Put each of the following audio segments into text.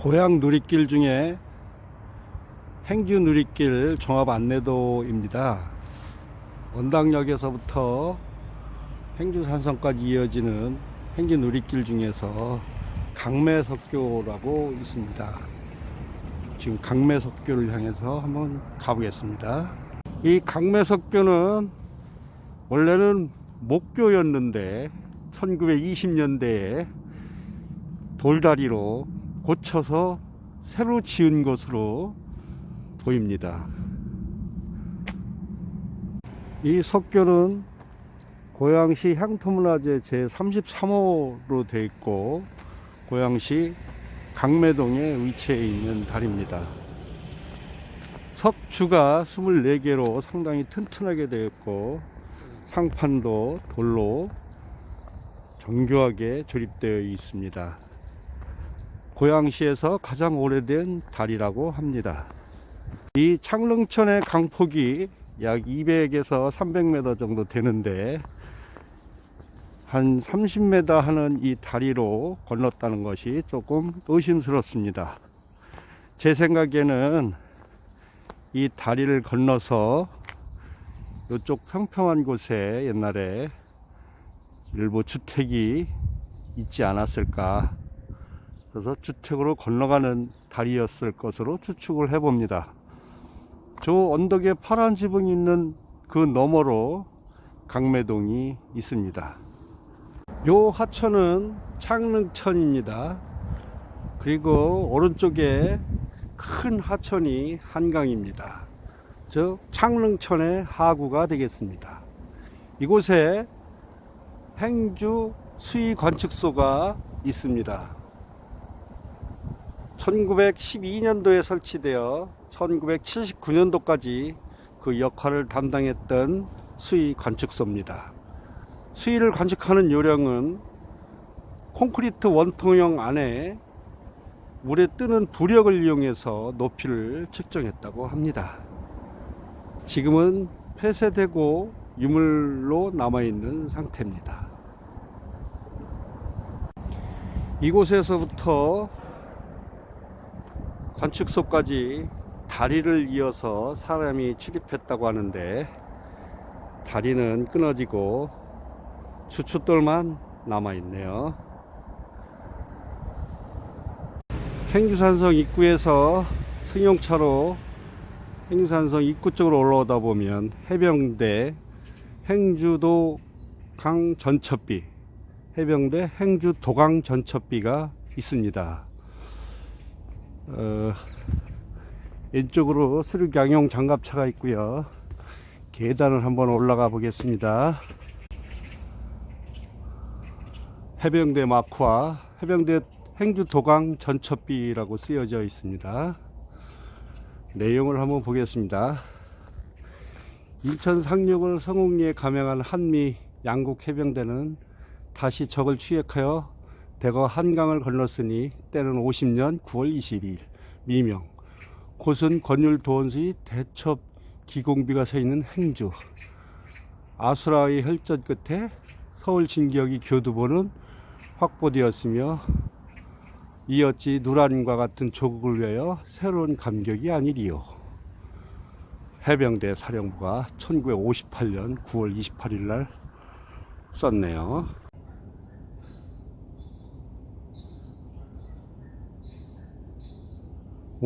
고향 누리길 중에 행주 누리길 종합 안내도입니다. 원당역에서부터 행주산성까지 이어지는 행주 누리길 중에서 강매석교라고 있습니다. 지금 강매석교를 향해서 한번 가보겠습니다. 이 강매석교는 원래는 목교였는데 1920년대에 돌다리로 고쳐서 새로 지은 것으로 보입니다. 이 석교는 고양시 향토문화재 제33호로 되어 있고 고양시 강매동에 위치해 있는 다리입니다. 석주가 24개로 상당히 튼튼하게 되어 있고 상판도 돌로 정교하게 조립되어 있습니다. 고양시에서 가장 오래된 다리라고 합니다. 이 창릉천의 강폭이 약 200에서 300m 정도 되는데 한 30m 하는 이 다리로 건넜다는 것이 조금 의심스럽습니다. 제 생각에는 이 다리를 건너서 이쪽 평평한 곳에 옛날에 일부 주택이 있지 않았을까, 그래서 주택으로 건너가는 다리였을 것으로 추측을 해봅니다. 저 언덕에 파란 지붕이 있는 그 너머로 강매동이 있습니다. 요 하천은 창릉천입니다. 그리고 오른쪽에 큰 하천이 한강입니다. 저 창릉천의 하구가 되겠습니다. 이곳에 행주 수위관측소가 있습니다. 1912년도에 설치되어 1979년도까지 그 역할을 담당했던 수위관측소입니다. 수위를 관측하는 요령은 콘크리트 원통형 안에 물에 뜨는 부력을 이용해서 높이를 측정했다고 합니다. 지금은 폐쇄되고 유물로 남아있는 상태입니다. 이곳에서부터 관측소까지 다리를 이어서 사람이 출입했다고 하는데 다리는 끊어지고 주춧돌만 남아있네요. 행주산성 입구에서 승용차로 행주산성 입구 쪽으로 올라오다 보면 해병대 행주도 강 전첩비, 해병대 행주 도강 전첩비가 있습니다. 왼쪽으로 수륙양용 장갑차가 있고요. 계단을 한번 올라가 보겠습니다. 해병대 마크와 해병대 행주 도강 전첩비라고 쓰여져 있습니다. 내용을 한번 보겠습니다. 인천 상륙을 성웅리에 감행한 한미 양국 해병대는 다시 적을 추격하여 대거 한강을 건넜으니 때는 50년 9월 22일 미명 곳은 권율 도원수의 대첩 기공비가 서 있는 행주. 아수라의 혈전 끝에 서울 진격이 교두보는 확보되었으며 이 어찌 누란과 같은 조국을 위하여 새로운 감격이 아니리요. 해병대 사령부가 1958년 9월 28일 날 썼네요.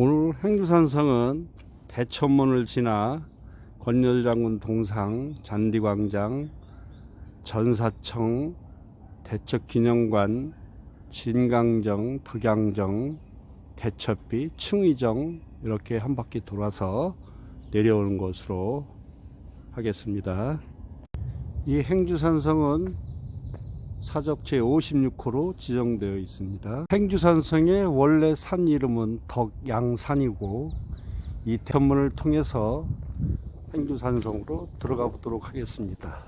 오늘 행주산성은 대천문을 지나 권열장군 동상, 잔디광장, 전사청, 대척기념관, 진강정, 덕양정, 대첩비, 충의정 이렇게 한 바퀴 돌아서 내려오는 것으로 하겠습니다. 이 행주산성은 사적 제56호로 지정되어 있습니다. 행주산성의 원래 산 이름은 덕양산이고 이 대천문을 통해서 행주산성으로 들어가 보도록 하겠습니다.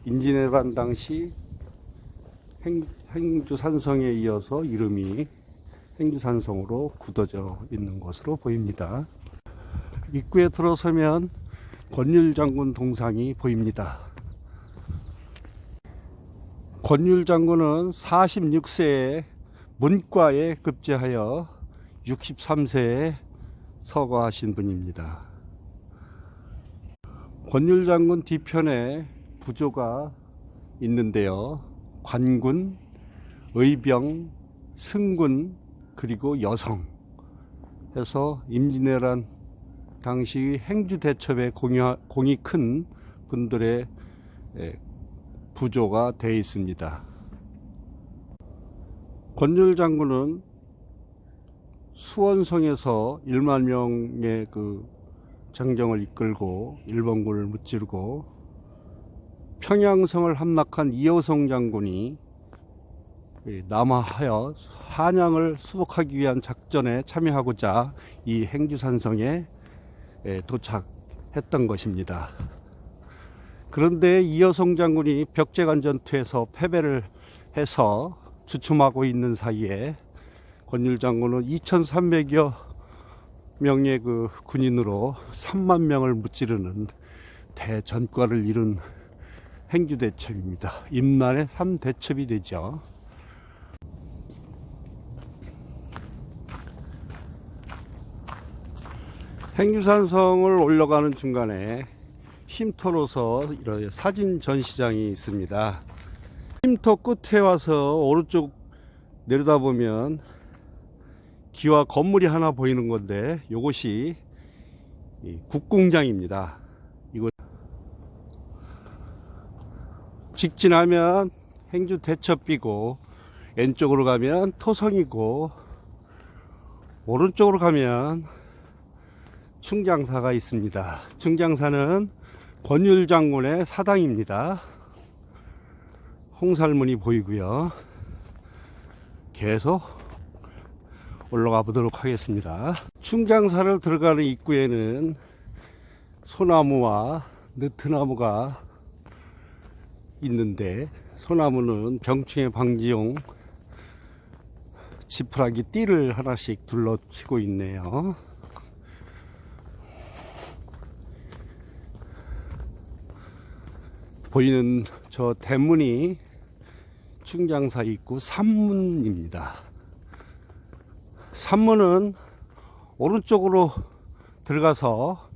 임진왜란 당시 행주산성에 이어서 이름이 행주산성으로 굳어져 있는 것으로 보입니다. 입구에 들어서면 권율장군 동상이 보입니다. 권율 장군은 46세에 문과에 급제하여 63세에 서거하신 분입니다. 권율장군 뒤편에 부조가 있는데요. 관군, 의병, 승군, 그리고 여성 해서 임진왜란 당시 행주대첩에 공이 큰 분들의 부조가 되어 있습니다. 권율장군은 수원성에서 1만 명의 그 장정을 이끌고 일본군을 무찌르고 평양성을 함락한 이호성 장군이 남하하여 한양을 수복하기 위한 작전에 참여하고자 이 행주산성에 도착했던 것입니다. 그런데 이호성 장군이 벽제관 전투에서 패배를 해서 주춤하고 있는 사이에 권율 장군은 2,300여 명의 그 군인으로 3만 명을 무찌르는 대전과를 이룬 행주대첩입니다. 임난의 3대첩이 되죠. 행주산성을 올라가는 중간에 쉼터로서 이런 사진 전시장이 있습니다. 쉼터 끝에 와서 오른쪽 내려다보면 기와 건물이 하나 보이는 건데 이것이 국궁장입니다. 이곳 직진하면 행주 대첩비고 왼쪽으로 가면 토성이고 오른쪽으로 가면 충장사가 있습니다. 충장사는 권율 장군의 사당입니다. 홍살문이 보이고요. 계속 올라가 보도록 하겠습니다. 충장사를 들어가는 입구에는 소나무와 느트나무가 있는데 소나무는 병충해 방지용 지푸라기 띠를 하나씩 둘러치고 있네요. 보이는 저 대문이 충장사 입구 산문입니다. 산문은 오른쪽으로 들어가서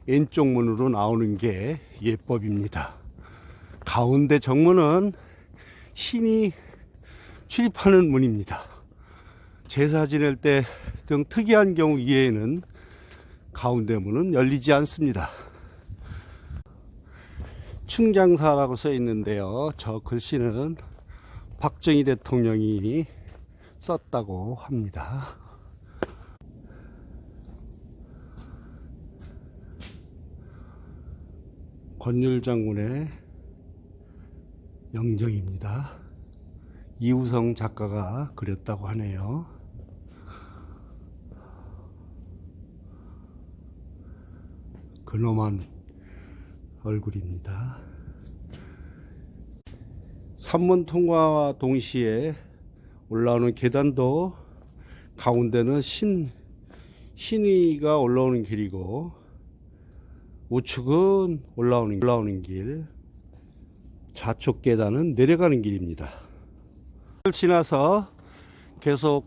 왼쪽 문으로 나오는 게 예법입니다. 가운데 정문은 신이 출입하는 문입니다. 제사 지낼 때 등 특이한 경우 이외에는 가운데 문은 열리지 않습니다. 충장사라고 써 있는데요. 저 글씨는 박정희 대통령이 썼다고 합니다. 권율 장군의 영정입니다. 이우성 작가가 그렸다고 하네요. 근엄한 얼굴입니다. 산문 통과와 동시에 올라오는 계단도 가운데는 신위가 올라오는 길이고 우측은 올라오는 길, 좌측 계단은 내려가는 길입니다. 지나서 계속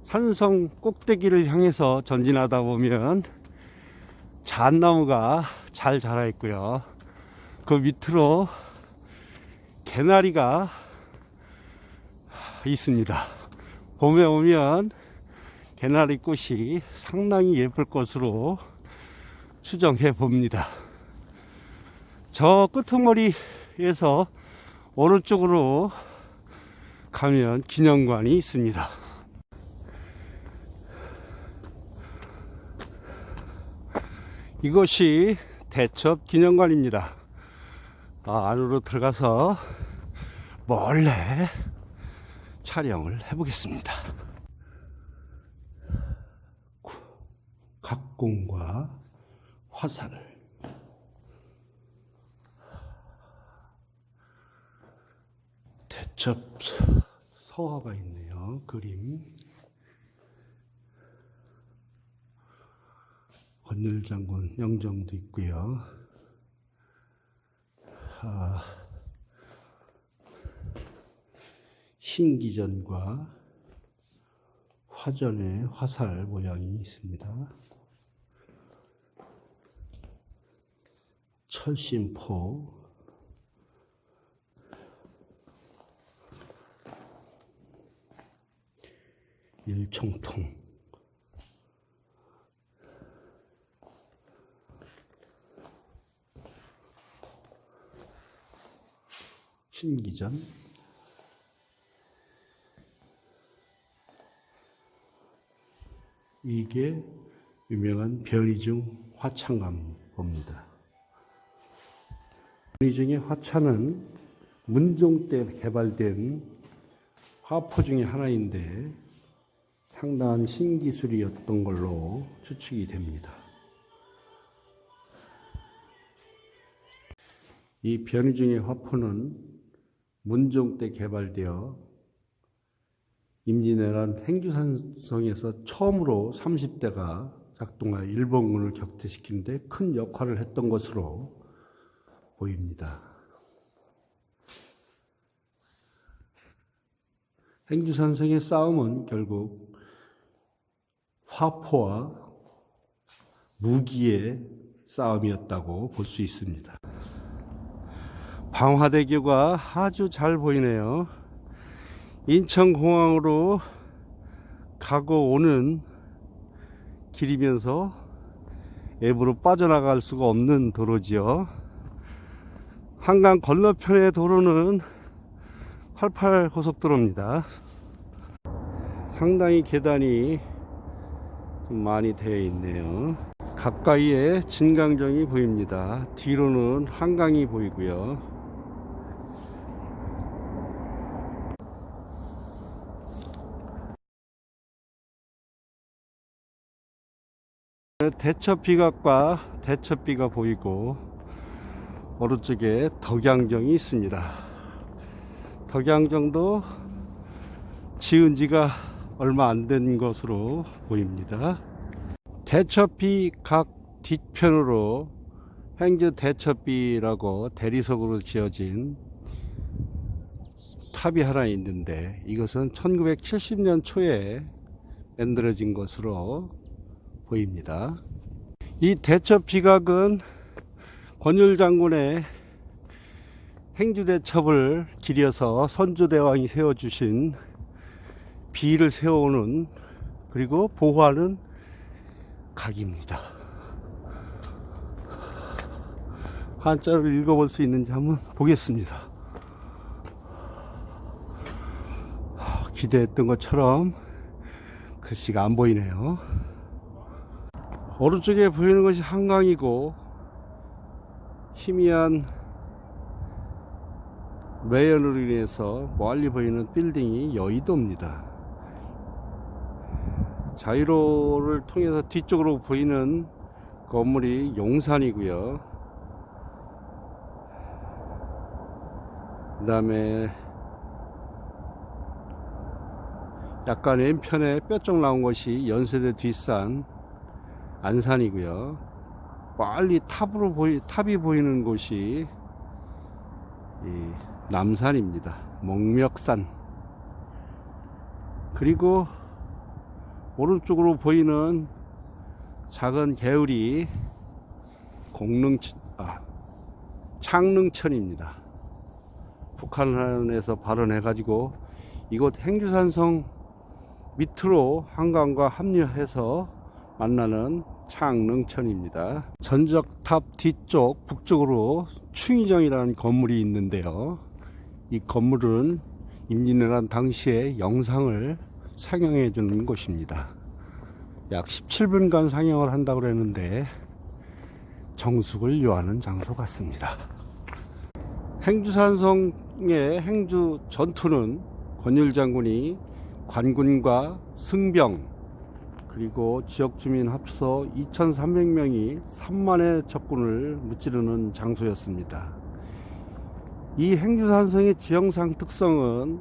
산성 꼭대기를 향해서 전진하다 보면 잣나무가 잘 자라 있고요. 그 밑으로 개나리가 있습니다. 봄에 오면 개나리 꽃이 상당히 예쁠 것으로 추정해 봅니다. 저 끄트머리에서 오른쪽으로 가면 기념관이 있습니다. 이것이 대첩 기념관입니다. 안으로 들어가서 몰래 촬영을 해보겠습니다. 각공과 화살을 대첩 서화가 있네요. 그림. 권율 장군 영정도 있고요. 신기전과 화전에 화살 모양이 있습니다. 철심포, 일총통, 신기전, 이게 유명한 변이중 화창감입니다. 변이중의 화차는 문종 때 개발된 화포 중의 하나인데 상당한 신기술이었던 걸로 추측이 됩니다. 이 변이중의 화포는 문종 때 개발되어 임진왜란 행주산성에서 처음으로 30대가 작동하여 일본군을 격퇴시키는 데 큰 역할을 했던 것으로 보입니다. 행주산성의 싸움은 결국 화포와 무기의 싸움이었다고 볼 수 있습니다. 방화대교가 아주 잘 보이네요. 인천공항으로 가고 오는 길이면서 앱으로 빠져나갈 수가 없는 도로지요. 한강 건너편의 도로는 88 고속도로입니다. 상당히 계단이 좀 많이 되어 있네요. 가까이에 진강정이 보입니다. 뒤로는 한강이 보이고요. 대첩비각과 대첩비가 보이고 오른쪽에 덕양정이 있습니다. 덕양정도 지은 지가 얼마 안 된 것으로 보입니다. 대첩비각 뒤편으로 행주 대첩비라고 대리석으로 지어진 탑이 하나 있는데 이것은 1970년 초에 만들어진 것으로 보입니다. 이 대첩비각은 권율 장군의 행주대첩을 기려서 선조대왕이 세워주신 비를 세워오는 그리고 보호하는 각입니다. 한자를 읽어볼 수 있는지 한번 보겠습니다. 기대했던 것처럼 글씨가 안 보이네요. 오른쪽에 보이는 것이 한강이고 희미한 매연으로 인해서 멀리 보이는 빌딩이 여의도입니다. 자유로를 통해서 뒤쪽으로 보이는 건물이 용산이고요. 그 다음에 약간 왼편에 뼈쪽 나온 것이 연세대 뒷산 안산이고요. 빨리 탑이 보이는 곳이 이 남산입니다. 목멱산. 그리고 오른쪽으로 보이는 작은 개울이 창릉천입니다. 북한에서 발언해가지고 이곳 행주산성 밑으로 한강과 합류해서 만나는 창릉천입니다. 전적탑 뒤쪽 북쪽으로 충의정이라는 건물이 있는데요. 이 건물은 임진왜란 당시의 영상을 상영해 주는 곳입니다. 약 17분간 상영을 한다고 그랬는데 정숙을 요하는 장소 같습니다. 행주산성의 행주 전투는 권율 장군이 관군과 승병 그리고 지역 주민 합쳐 2,300명이 3만의 적군을 무찌르는 장소였습니다. 이 행주산성의 지형상 특성은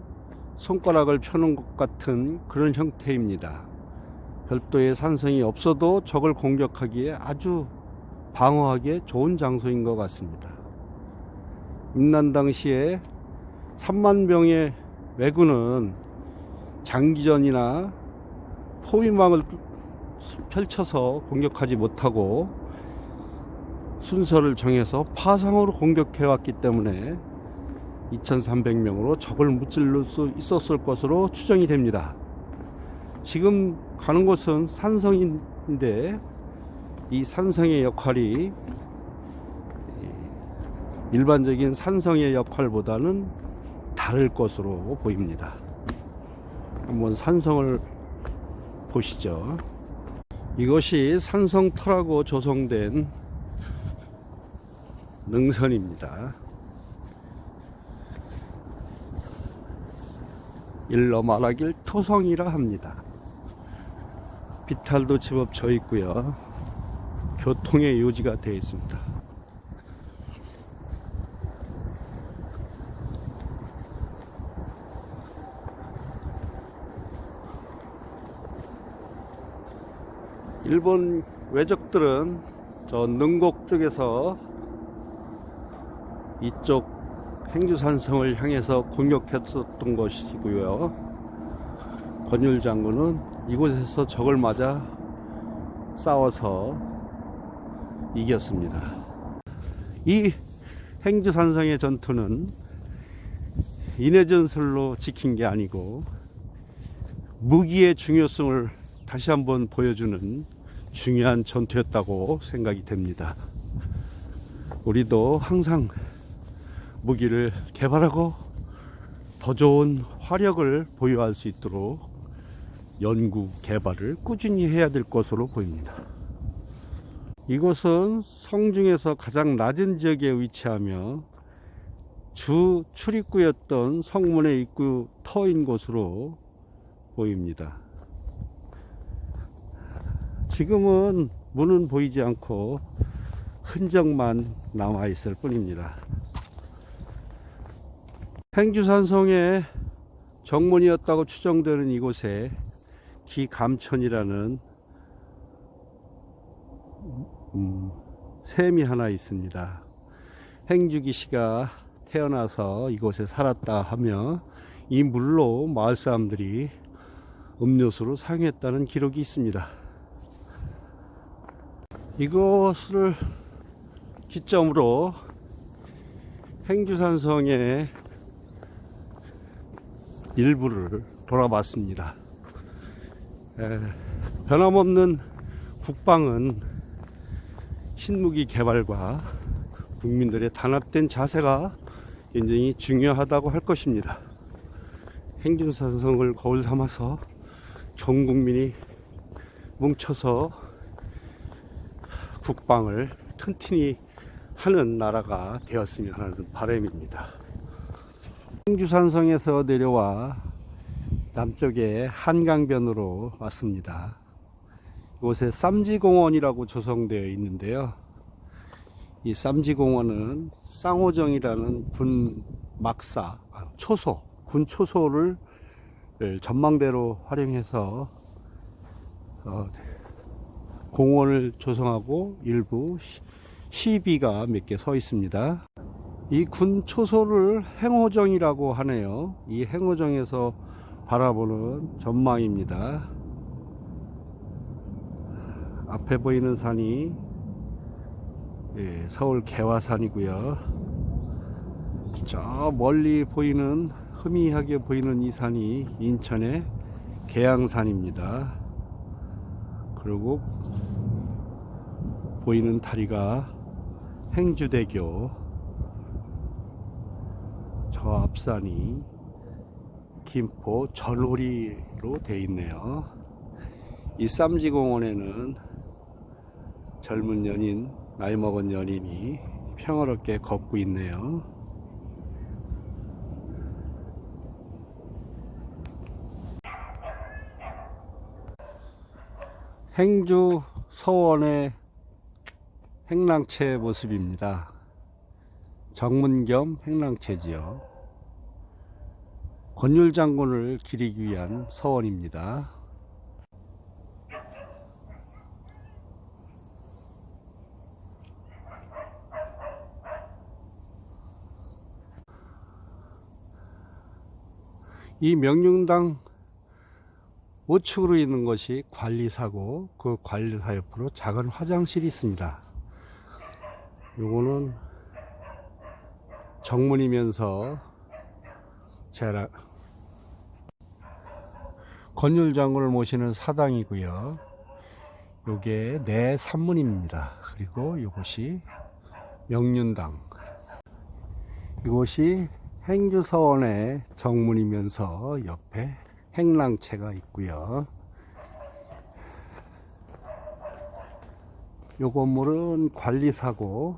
손가락을 펴는 것 같은 그런 형태입니다. 별도의 산성이 없어도 적을 공격하기에 아주 방어하기에 좋은 장소인 것 같습니다. 임난 당시에 3만 병의 왜군은 장기전이나 포위망을 펼쳐서 공격하지 못하고 순서를 정해서 파상으로 공격해왔기 때문에 2300명으로 적을 무찔러 수 있었을 것으로 추정이 됩니다. 지금 가는 곳은 산성인데 이 산성의 역할이 일반적인 산성의 역할보다는 다를 것으로 보입니다. 한번 산성을 보시죠. 이것이 산성터라고 조성된 능선입니다. 일러 말하길 토성이라 합니다. 비탈도 제법 져 있고요. 교통의 요지가 되어 있습니다. 일본 외적들은 저 능곡 쪽에서 이쪽 행주산성을 향해서 공격했었던 것이고요. 권율 장군은 이곳에서 적을 맞아 싸워서 이겼습니다. 이 행주산성의 전투는 인해전술로 지킨 게 아니고 무기의 중요성을 다시 한번 보여주는 중요한 전투였다고 생각이 됩니다. 우리도 항상 무기를 개발하고 더 좋은 화력을 보유할 수 있도록 연구 개발을 꾸준히 해야 될 것으로 보입니다. 이곳은 성 중에서 가장 낮은 지역에 위치하며 주 출입구였던 성문의 입구 터인 곳으로 보입니다. 지금은 문은 보이지 않고 흔적만 남아 있을 뿐입니다. 행주산성의 정문이었다고 추정되는 이곳에 기감천이라는 샘이 하나 있습니다. 행주기 씨가 태어나서 이곳에 살았다 하며 이 물로 마을 사람들이 음료수로 사용했다는 기록이 있습니다. 이곳을 기점으로 행주산성의 일부를 돌아봤습니다. 변함없는 국방은 신무기 개발과 국민들의 단합된 자세가 굉장히 중요하다고 할 것입니다. 행주산성을 거울 삼아서 전 국민이 뭉쳐서 국방을 튼튼히 하는 나라가 되었으면 하는 바람입니다. 행주산성에서 내려와 남쪽의 한강변으로 왔습니다. 이곳에 쌈지공원이라고 조성되어 있는데요. 이 쌈지공원은 쌍호정이라는 군 막사, 초소, 군 초소를 전망대로 활용해서 공원을 조성하고 일부 시비가 몇 개 서 있습니다. 이 군 초소를 행호정이라고 하네요. 이 행호정에서 바라보는 전망입니다. 앞에 보이는 산이 서울 개화산이고요. 저 멀리 보이는 흐미하게 보이는 이 산이 인천의 계양산입니다. 그리고 보이는 다리가 행주대교, 저 앞산이 김포 전호리로 되어 있네요. 이 쌈지공원에는 젊은 연인, 나이 먹은 연인이 평화롭게 걷고 있네요. 행주 서원의 행랑채 모습입니다. 정문 겸 행랑채지요. 권율 장군을 기리기 위한 서원입니다. 이 명륜당 우측으로 있는 것이 관리사고 그 관리사 옆으로 작은 화장실이 있습니다. 요거는 정문이면서 권율장군을 모시는 사당이고요. 요게 내 산문입니다. 그리고 이것이 명륜당. 이곳이 행주서원의 정문이면서 옆에 행랑채가 있고요. 요 건물은 관리사고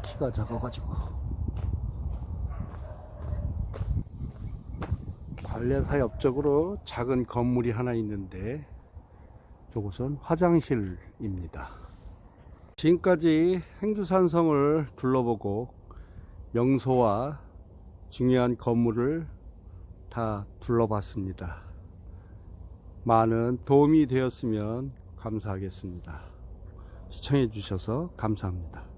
키가 작아가지고 관리사 옆쪽으로 작은 건물이 하나 있는데 이곳은 화장실입니다. 지금까지 행주산성을 둘러보고 명소와 중요한 건물을 다 둘러봤습니다. 많은 도움이 되었으면 감사하겠습니다. 시청해 주셔서 감사합니다.